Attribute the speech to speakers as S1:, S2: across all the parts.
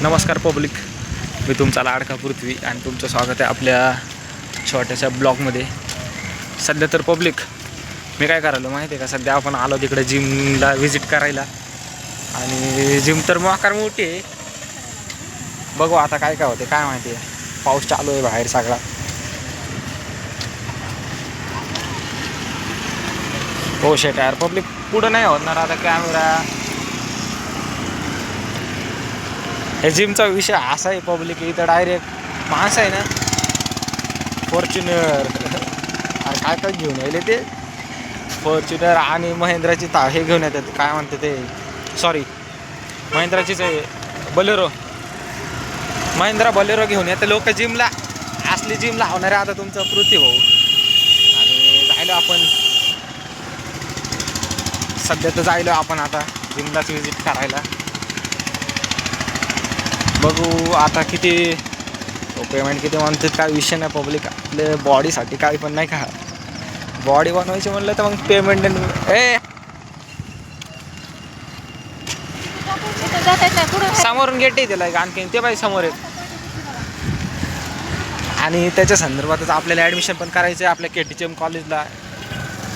S1: नमस्कार पब्लिक, मी तुमचा लाडका पृथ्वी आणि तुमचं स्वागत आहे आपल्या छोट्याशा ब्लॉगमध्ये. सध्या तर पब्लिक मी काय करायलो माहिती आहे का, सध्या आपण आलो तिकडे जिमला व्हिजिट करायला आणि जिम तर मोकार मोठी आहे. बघू आता काय काय होते काय माहिती आहे. पाऊस चालू आहे बाहेर सगळा. हो शेट यार, पब्लिक पुढं नाही होणार आता कॅमेरा. हे जिमचा विषय असा आहे पब्लिक, इथं डायरेक्ट माणसं आहे ना फॉर्च्युनर अरे काय काय घेऊन यायले ते फॉर्च्युनर आणि महिंद्राची हे घेऊन येतात, काय म्हणते ते, सॉरी महिंद्राचीच आहे बलेरो, महिंद्रा बलेरो घेऊन येते लोक जिमला. असली जिम लावणार आहे आता तुमचं पृथ्वी भाऊ. आणि जायलो आपण सध्या तर जायलो आपण आता जिमलाच व्हिजिट करायला. बघू आता किती पेमेंट किती म्हणतात, काय विषय नाही पब्लिक. आपल्या बॉडीसाठी काही पण नाही का, बॉडी बनवायची म्हणलं तर मग पेमेंट समोरून गेट आहे त्याला आणखी ते पाहिजे समोर एक. आणि त्याच्या संदर्भातच आपल्याला ॲडमिशन पण करायचं आहे आपल्या KTCM कॉलेजला.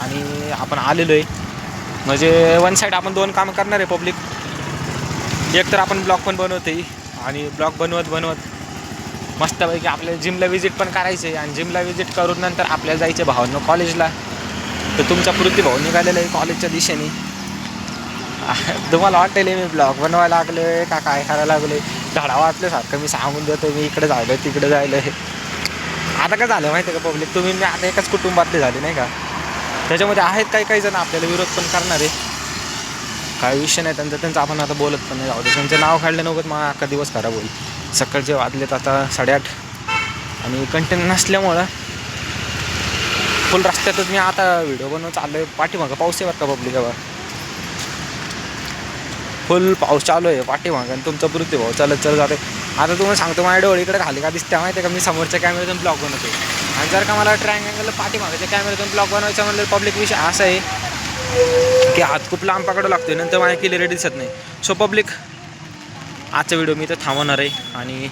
S1: आणि आपण आलेलो आहे म्हणजे वन साईड आपण दोन कामं करणार आहे पब्लिक. एक तर आपण ब्लॉग पण बनवते आणि ब्लॉग बनवत मस्तपैकी आपल्याला जिमला व्हिजिट पण करायचं आहे. आणि जिमला व्हिजिट करून नंतर आपल्याला जायचं भावांनो कॉलेजला. तर तुमचा पृथ्वी भाऊ निघालेला आहे कॉलेजच्या दिशेने. तुम्हाला वाटेल मी ब्लॉग बनवायला लागलो आहे का काय करायला लागलो आहे, धडा वाचल्यासारखं मी सांगून देतो मी इकडे जायलो तिकडे जायलो आहे. आता काय झालं माहिती आहे का पब्लिक, तुम्ही मी आता एकाच कुटुंबातले झाले नाही का. त्याच्यामध्ये आहेत काही जण आपल्याला विरोध पण करणार आहे, काही विषय नाही त्यांचं आपण आता बोलत पण नाही. जाऊ दे, त्यांचं नाव काढलं नव्हतं मग अख्खा दिवस खराब होईल. सकाळचे वाजलेत आता 8:30 आणि कंटेंट नसल्यामुळं फुल रस्त्यातच मी आता व्हिडिओ बनवून चाललो आहे. पाठीमागं पाऊस आहे बरं का पब्लिक, बघा फुल पाऊस चालू आहे पाठीमागं आणि तुमचा पृथ्वी भाऊ चालत जाते. आता तुम्हाला सांगतो माझ्या डोळे इकडे खाली का दिसते माहिती आहे का, मी समोरच्या कॅमेऱ्यातून ब्लॉग बनवते. आणि जर का मला ट्रायंगल पाठीमागच्या कॅमेऱ्यातून ब्लॉग बनवायचं म्हणलं पब्लिक विषय असा आहे की हात खूप लांब पकडावं लागतो, नंतर माझ्या क्लिअर दिसत नाही. सो पब्लिक आजचा व्हिडिओ मी तर थांबवणार आहे आणि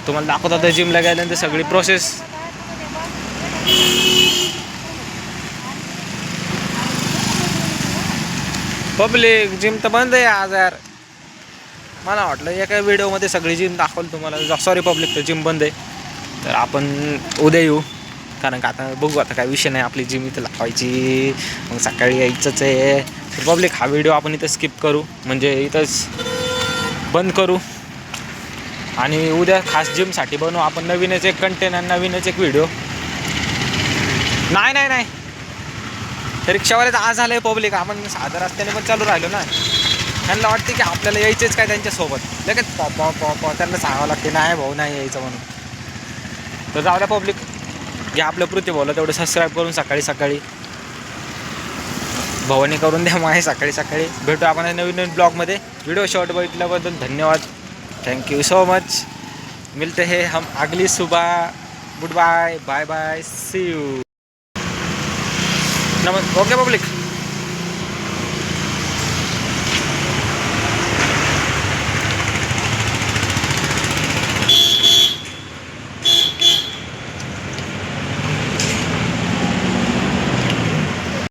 S1: तुम्हाला दाखवत आता जिमला गेल्यानंतर सगळी प्रोसेस. पब्लिक जिम तर बंद आहे आज यार. मला वाटलं एका व्हिडिओमध्ये सगळी जिम दाखवलं तुम्हाला. सॉरी पब्लिक, तर जिम बंद आहे. तर आपण उद्या येऊ, कारण का आता बघू आता काय विषय नाही. आपली जिम इथं लावायची मग सकाळी यायचंच आहे. तर पब्लिक हा व्हिडिओ आपण इथं स्किप करू, म्हणजे इथंच बंद करू. आणि उद्या खास जिमसाठी बनवू आपण नवीनच एक कंटेंट आणि नवीनच एक व्हिडिओ. नाही तर रिक्षावाल्याचं आज झालं आहे पब्लिक, आपण साध्या रस्त्याने पण चालू राहिलो ना. त्यांना वाटते की आपल्याला यायचंच काय त्यांच्यासोबत, लगेच पॉ त्यांना सांगावं लागते नाही भाऊ नाही यायचं म्हणून. तर जाऊ द्या पब्लिक, घ्या आपलं पृथ्वी भाऊला तेवढं सबस्क्राईब करून सकाळी भवानी करून द्या माय सकाळी. भेटू आपण नवीन ब्लॉगमध्ये. व्हिडिओ शॉर्ट बघितल्याबद्दल धन्यवाद, थँक्यू सो मच. मिलते हैं हम अगली सुबह. Good bye, bye see you. Okay public.